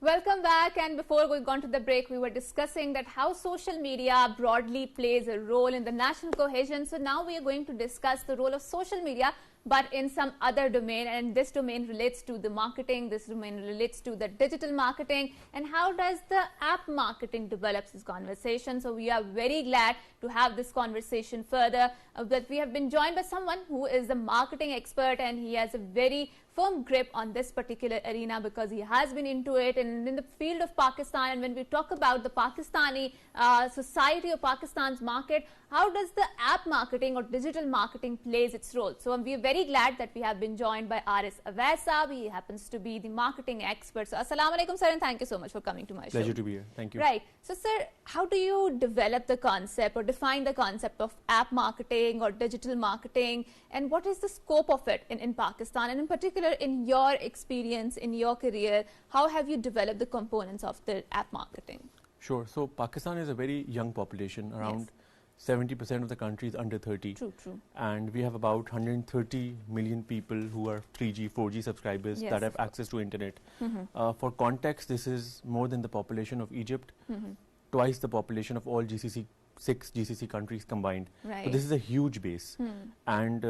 Welcome back, and before going on to the break, we were discussing that how social media broadly plays a role in the national cohesion. So now we are going to discuss the role of social media, but in some other domain, and this domain relates to the marketing, this domain relates to the digital marketing, and how does the app marketing develops this conversation. So we are very glad to have this conversation further, but we have been joined by someone who is a marketing expert, and he has a very firm grip on this particular arena because he has been into it and in the field of Pakistan. And when we talk about the Pakistani society or Pakistan's market, how does the app marketing or digital marketing plays its role? So we are very glad that we have been joined by Arij Awais. He happens to be the marketing expert. So assalamu alaikum, sir, and thank you so much for coming to my show. Pleasure to be here. Thank you. Right. So, sir, how do you develop the concept or define the concept of app marketing or digital marketing, and what is the scope of it in Pakistan, and in particular in your experience, in your career, how have you developed the components of the app marketing? Sure. So Pakistan is a very young population, around 70% of the country is under 30. True. And we have about 130 million people who are 3G, 4G subscribers that have access to internet. For context, this is more than the population of Egypt, twice the population of all six GCC countries combined. Right. So this is a huge base. And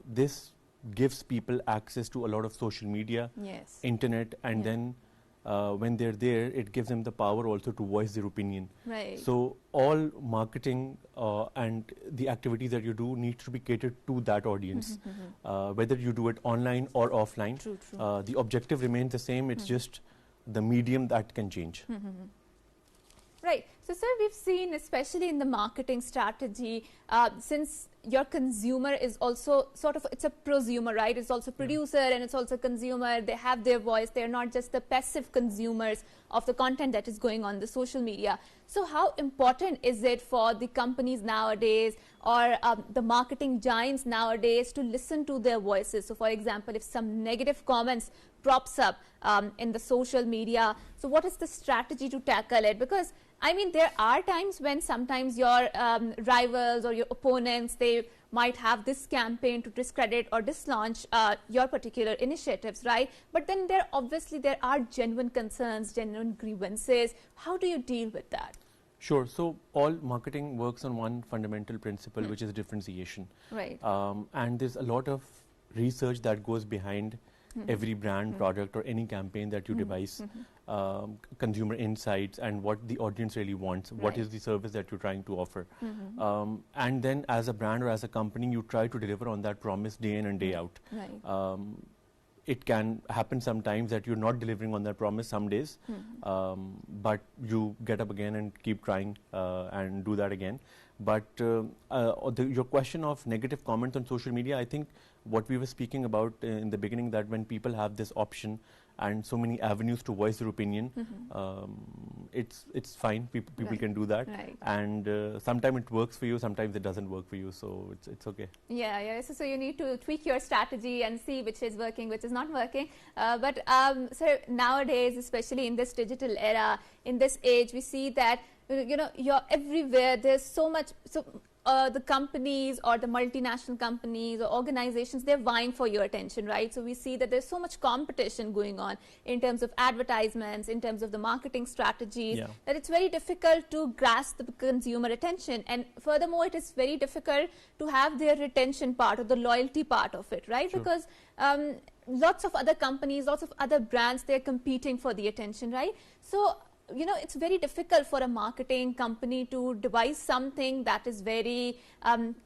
this gives people access to a lot of social media, internet, and then when they're there, it gives them the power also to voice their opinion. Right. So all marketing and the activities that you do needs to be catered to that audience, whether you do it online or offline. True. The objective remains the same. It's just the medium that can change. Right. So, sir, we've seen, especially in the marketing strategy, since your consumer is also sort of, it's a prosumer, right? It's also producer and it's also consumer. They have their voice. They're not just the passive consumers of the content that is going on the social media. So how important is it for the companies nowadays or the marketing giants nowadays to listen to their voices? So, for example, if some negative comments props up in the social media, so what is the strategy to tackle it? Because I mean, there are times when sometimes your rivals or your opponents, they might have this campaign to discredit or dislaunch your particular initiatives, right? But then there are genuine concerns, genuine grievances. How do you deal with that? Sure. So all marketing works on one fundamental principle, which is differentiation. Right. And there's a lot of research that goes behind every brand, product, or any campaign that you devise, consumer insights and what the audience really wants, what is the service that you're trying to offer. And then as a brand or as a company, you try to deliver on that promise day in and day out. Right. It can happen sometimes that you're not delivering on that promise some days, but you get up again and keep trying and do that again. But your question of negative comments on social media, I think what we were speaking about in the beginning, that when people have this option and so many avenues to voice their opinion, it's fine. People can do that, and sometimes it works for you, sometimes it doesn't work for you. So it's okay. Yeah. So you need to tweak your strategy and see which is working, which is not working. But so nowadays, especially in this digital era, in this age, we see that you're everywhere. There's so much. So the companies or the multinational companies or organizations, they're vying for your attention, right? So we see that there's so much competition going on in terms of advertisements, in terms of the marketing strategies, that it's very difficult to grasp the consumer attention. And furthermore, it is very difficult to have their retention part or the loyalty part of it, right? Sure. Because lots of other companies, lots of other brands, they're competing for the attention, right? So it's very difficult for a marketing company to devise something that is very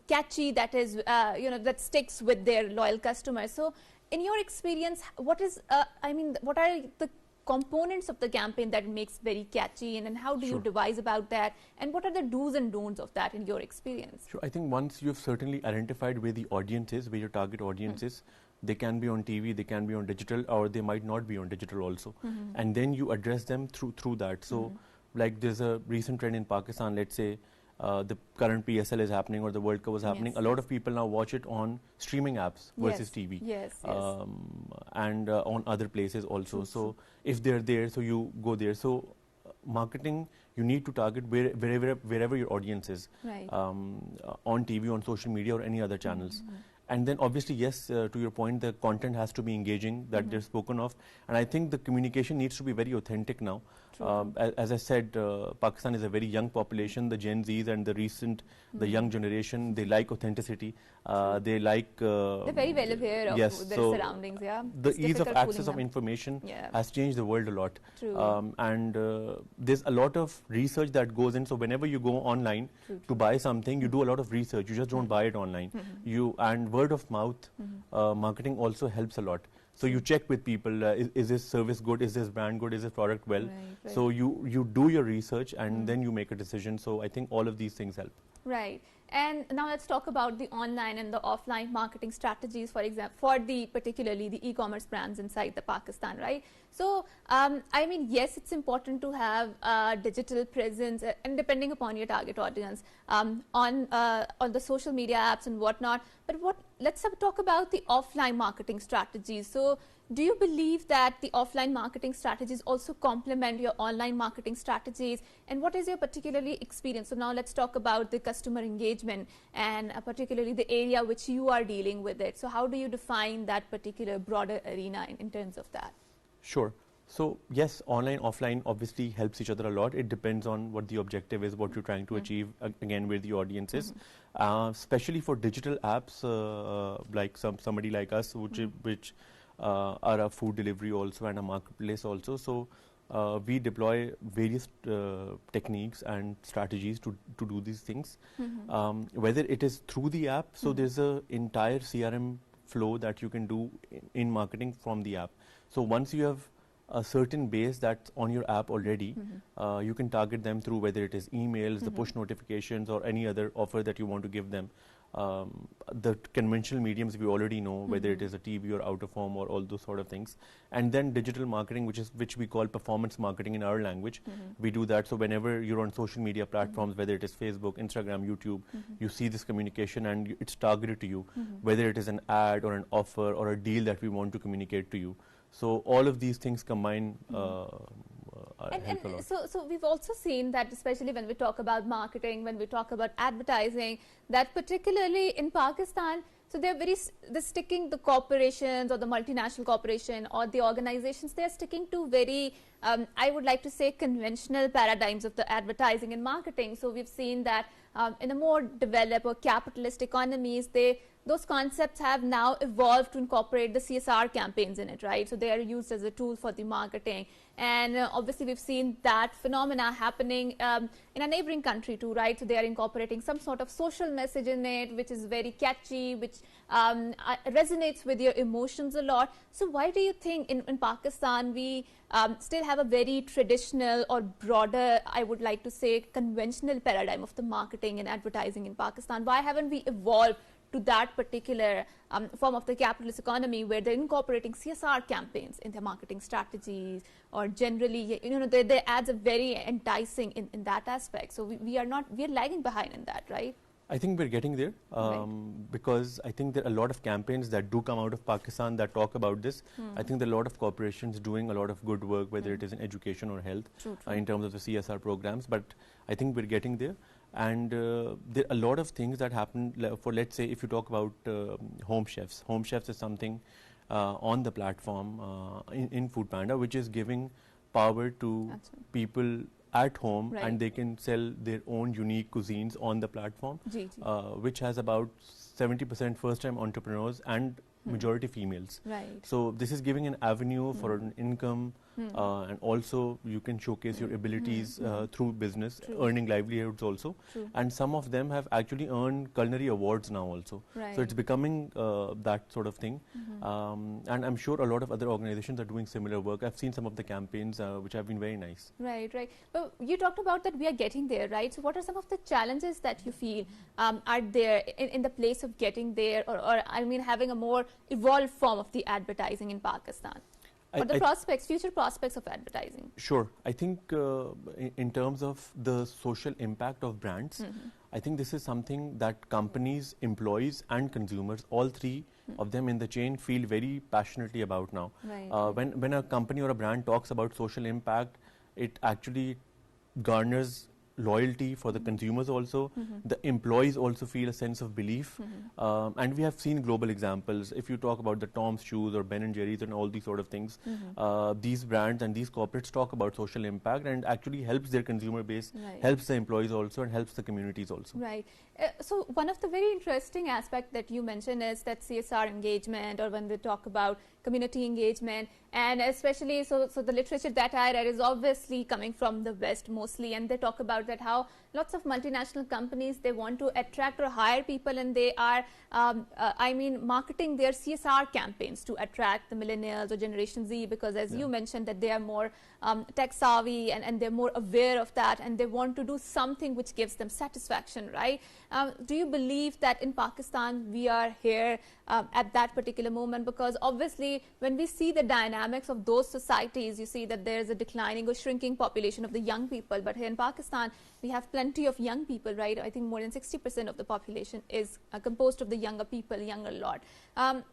catchy, that is, that sticks with their loyal customers. So in your experience, what are the components of the campaign that makes very catchy, and how do you devise about that? And what are the do's and don'ts of that in your experience? Sure. I think once you've certainly identified where the audience is, where your target audience is, they can be on TV, they can be on digital, or they might not be on digital also. And then you address them through that. So like there's a recent trend in Pakistan, let's say the current PSL is happening or the World Cup was happening. A lot of people now watch it on streaming apps versus TV. And on other places also. So if they're there, so you go there. So marketing, you need to target wherever your audience is, on TV, on social media, or any other channels. And then obviously, yes, to your point, the content has to be engaging that they've spoken of. And I think the communication needs to be very authentic now. As I said, Pakistan is a very young population. The Gen Zs and the young generation, they like authenticity. They like... they're very well aware of their surroundings, The ease of access of information has changed the world a lot. And there's a lot of research that goes in. So whenever you go online to buy something, you do a lot of research. You just don't buy it online. And word of mouth marketing also helps a lot. So you check with people, is this service good, is this brand good, is this product well? So you do your research and then you make a decision. So I think all of these things help. Right. And now let's talk about the online and the offline marketing strategies, for example, for particularly the e-commerce brands inside the Pakistan, right? So, I mean, yes, it's important to have digital presence and depending upon your target audience on the social media apps and whatnot. But let's talk about the offline marketing strategies. So, do you believe that the offline marketing strategies also complement your online marketing strategies? And what is your particularly experience? So now let's talk about the customer engagement and particularly the area which you are dealing with it. So how do you define that particular broader arena in terms of that? Sure. So yes, online, offline obviously helps each other a lot. It depends on what the objective is, what you're trying to achieve, again, where the audience is. Especially for digital apps like somebody like us, which are a food delivery also and a marketplace also. So we deploy various techniques and strategies to do these things. Whether it is through the app, so there's an entire CRM flow that you can do in marketing from the app. So once you have a certain base that's on your app already, you can target them through whether it is emails, the push notifications, or any other offer that you want to give them. The conventional mediums we already know, whether it is a TV or out of home or all those sort of things. And then digital marketing, which we call performance marketing in our language. We do that. So whenever you're on social media platforms, whether it is Facebook, Instagram, YouTube, you see this communication and it's targeted to you, whether it is an ad or an offer or a deal that we want to communicate to you. So all of these things combine. So we've also seen that, especially when we talk about marketing, when we talk about advertising, that particularly in Pakistan, so they're sticking the corporations or the multinational corporation or the organizations, they're sticking to very, I would like to say, conventional paradigms of the advertising and marketing. So we've seen that in a more developed or capitalist economies, those concepts have now evolved to incorporate the CSR campaigns in it, right? So they are used as a tool for the marketing. And obviously we've seen that phenomena happening in a neighboring country too, right? So they are incorporating some sort of social message in it, which is very catchy, which resonates with your emotions a lot. So why do you think in Pakistan we still have a very traditional or broader, I would like to say, conventional paradigm of the marketing and advertising in Pakistan? Why haven't we evolved to that particular form of the capitalist economy where they're incorporating CSR campaigns in their marketing strategies, or generally, their ads are very enticing in that aspect. So we're lagging behind in that, right? I think we're getting there because I think there are a lot of campaigns that do come out of Pakistan that talk about this. I think there are a lot of corporations doing a lot of good work, whether it is in education or health, in terms of the CSR programs. But I think we're getting there. And there are a lot of things that happen for, let's say, if you talk about home chefs. Home chefs is something on the platform in Foodpanda, which is giving power to people at home, and they can sell their own unique cuisines on the platform, which has about 70% first-time entrepreneurs and majority females. So this is giving an avenue for an income, and also you can showcase your abilities through business, earning livelihoods also. And some of them have actually earned culinary awards now also. So it's becoming that sort of thing. And I'm sure a lot of other organizations are doing similar work. I've seen some of the campaigns which have been very nice. Right. But you talked about that we are getting there, right? So what are some of the challenges that you feel are there in the place of getting there, or I mean, having a more evolved form of the advertising in Pakistan? Or the future prospects of advertising? Sure. I think in terms of the social impact of brands, I think this is something that companies, employees and consumers, all three of them in the chain, feel very passionately about now. When a company or a brand talks about social impact, it actually garners loyalty for the consumers also. The employees also feel a sense of belief. And we have seen global examples. If you talk about the Tom's shoes or Ben and Jerry's and all these sort of things, these brands and these corporates talk about social impact and actually helps their consumer base, helps the employees also, and helps the communities also. Right. So one of the very interesting aspects that you mentioned is that CSR engagement, or when they talk about community engagement, and especially so the literature that I read is obviously coming from the West mostly, and they talk about that how lots of multinational companies, they want to attract or hire people, and they are marketing their CSR campaigns to attract the millennials or Generation Z, because as you mentioned that they are more tech savvy and they're more aware of that, and they want to do something which gives them satisfaction, right? Do you believe that in Pakistan we are here at that particular moment? Because obviously when we see the dynamics of those societies, you see that there's a declining or shrinking population of the young people, but here in Pakistan we have plenty of young people, right? I think more than 60% of the population is composed of the younger people, younger lot.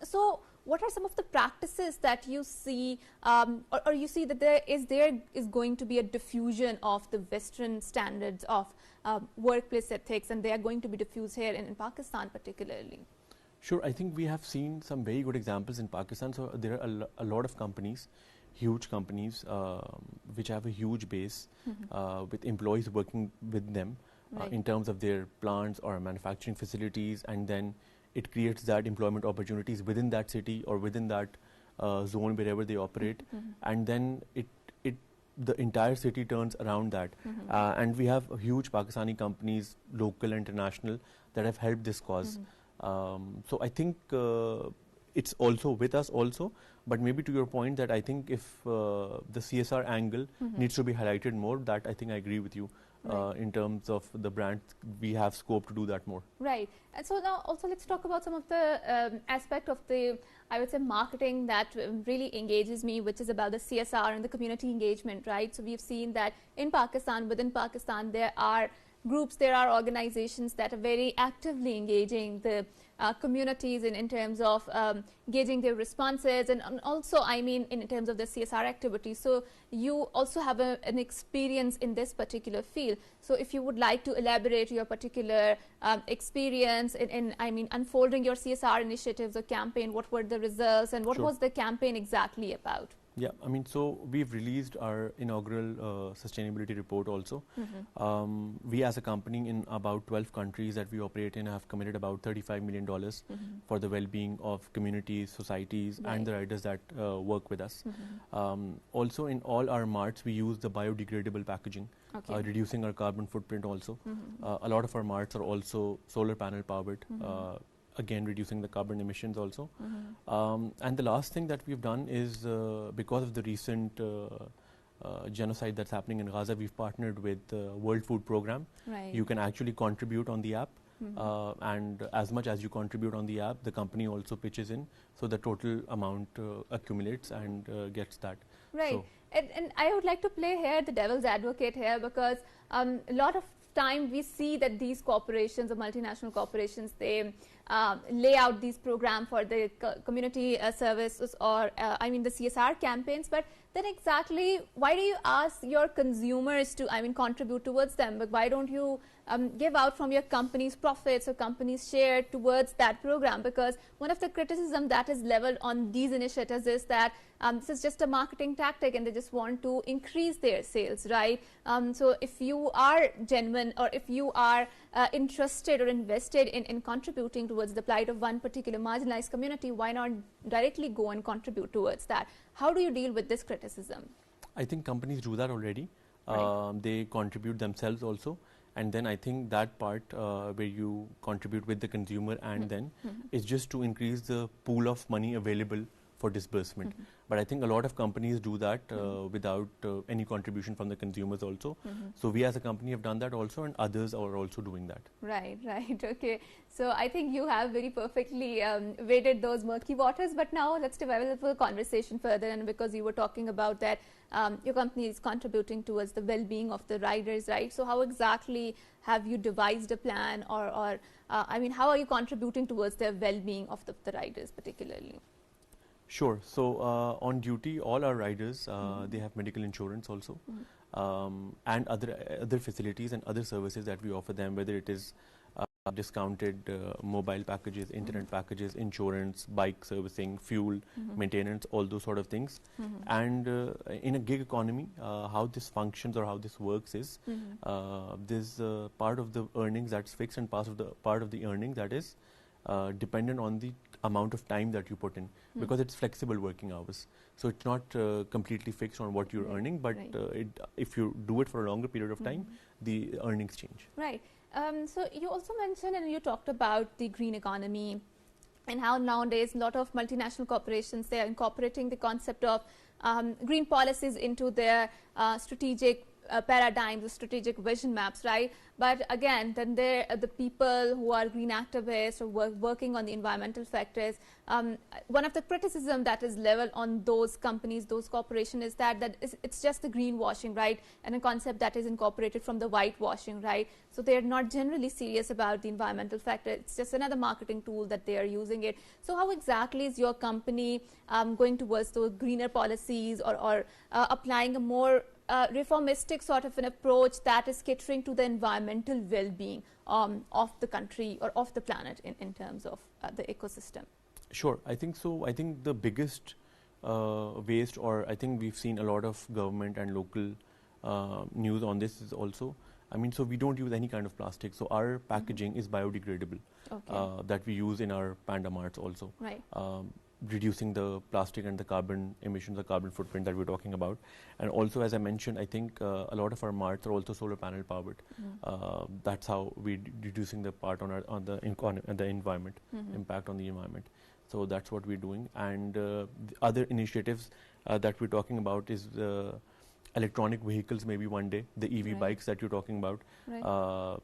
So what are some of the practices that you see, or you see that there is going to be a diffusion of the Western standards of workplace ethics, and they are going to be diffused here in Pakistan particularly? Sure, I think we have seen some very good examples in Pakistan. So there are a lot of companies, huge companies, which have a huge base with employees working with them in terms of their plants or manufacturing facilities, and then it creates that employment opportunities within that city or within that zone wherever they operate, and then the entire city turns around that. And we have huge Pakistani companies, local, international, that have helped this cause. So I think it's also with us also, but maybe to your point that I think if the CSR angle needs to be highlighted more, that I think I agree with you. In terms of the brand, we have scope to do that more. Right. And so now also let's talk about some of the aspect of the, I would say, marketing that really engages me, which is about the CSR and the community engagement, right? So we've seen that in Pakistan, within Pakistan, there are groups, there are organizations that are very actively engaging the communities in terms of gauging their responses, and also, I mean, in terms of the CSR activities. So you also have an experience in this particular field. So if you would like to elaborate your particular experience in unfolding your CSR initiatives or campaign, what were the results and what was the campaign exactly about? Yeah, I mean, so we've released our inaugural sustainability report also. We as a company in about 12 countries that we operate in have committed about $35 million for the well-being of communities, societies, and the riders that work with us. Also in all our marts, we use the biodegradable packaging, reducing our carbon footprint also. A lot of our marts are also solar panel powered. Again, reducing the carbon emissions also. And the last thing that we've done is because of the recent genocide that's happening in Gaza, we've partnered with the World Food Program. You can actually contribute on the app, and as much as you contribute on the app, the company also pitches in, so the total amount accumulates and gets that. Right. So and I would like to play here the devil's advocate here, because a lot of time we see that these corporations or multinational corporations, they lay out these programs for the community services or the CSR campaigns, but then exactly why do you ask your consumers to contribute towards them? But why don't you give out from your company's profits or company's share towards that program? Because one of the criticism that is leveled on these initiatives is that this is just a marketing tactic and they just want to increase their sales, right? So if you are genuine, or if you are interested or invested in contributing towards the plight of one particular marginalized community, why not directly go and contribute towards that? How do you deal with this criticism? I think companies do that already. They contribute themselves also. And then I think that part where you contribute with the consumer and then is just to increase the pool of money available for disbursement. But I think a lot of companies do that without any contribution from the consumers also. So we as a company have done that also, and others are also doing that. Right, okay. So I think you have very perfectly waded those murky waters, but now let's develop a conversation further. And because you were talking about that your company is contributing towards the well-being of the riders, right? So how exactly have you devised a plan, or how are you contributing towards the well-being of the riders particularly? Sure. So on duty, all our riders they have medical insurance also, and other facilities and other services that we offer them, whether it is discounted mobile packages, internet packages, insurance, bike servicing, fuel maintenance, all those sort of things. And in a gig economy, how this functions or how this works is there's part of the earnings that's fixed and part of the earnings that is dependent on the amount of time that you put in, because it's flexible working hours. So it's not completely fixed on what you're earning, but if you do it for a longer period of time, the earnings change. Right. So you also mentioned and you talked about the green economy and how nowadays a lot of multinational corporations, they are incorporating the concept of green policies into their strategic paradigms, strategic vision maps, right? But again, then there are the people who are green activists or working on the environmental factors. One of the criticism that is leveled on those companies, those corporations, is that it's just the greenwashing, right? And a concept that is incorporated from the whitewashing, right? So they are not generally serious about the environmental factor. It's just another marketing tool that they are using it. So how exactly is your company going towards those greener policies or applying a more reformistic sort of an approach that is catering to the environmental well-being of the country or of the planet in terms of the ecosystem? Sure, I think so. I think the biggest waste, or I think we've seen a lot of government and local news on this is also, I mean, so we don't use any kind of plastic. So our packaging is biodegradable, that we use in our Panda Marts also. Right. Reducing the plastic and the carbon emissions, the carbon footprint that we're talking about. And also, as I mentioned, I think a lot of our marts are also solar panel powered. That's how we're reducing the part on the environment, impact on the environment. So that's what we're doing. And the other initiatives that we're talking about is electronic vehicles, maybe one day, the EV bikes that you're talking about.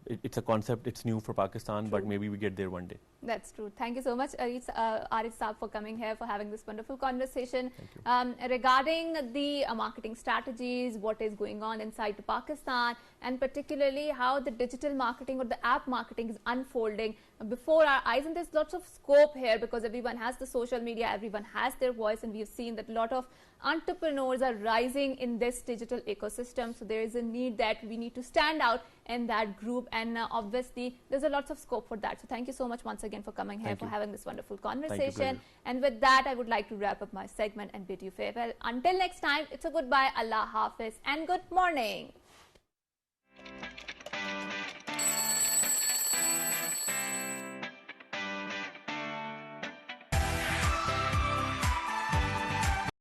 It's a concept, it's new for Pakistan, but maybe we get there one day. That's true. Thank you so much, Arij Saab, for coming here, for having this wonderful conversation. Regarding the marketing strategies, what is going on inside Pakistan, and particularly how the digital marketing or the app marketing is unfolding before our eyes. And there's lots of scope here because everyone has the social media, everyone has their voice, and we've seen that a lot of entrepreneurs are rising in this digital ecosystem. So there is a need that we need to stand out in that group, and obviously there's a lot of scope for that. So thank you so much once again for coming here, for having this wonderful conversation. And with that, I would like to wrap up my segment and bid you farewell. Until next time, it's a goodbye, Allah Hafiz, and good morning.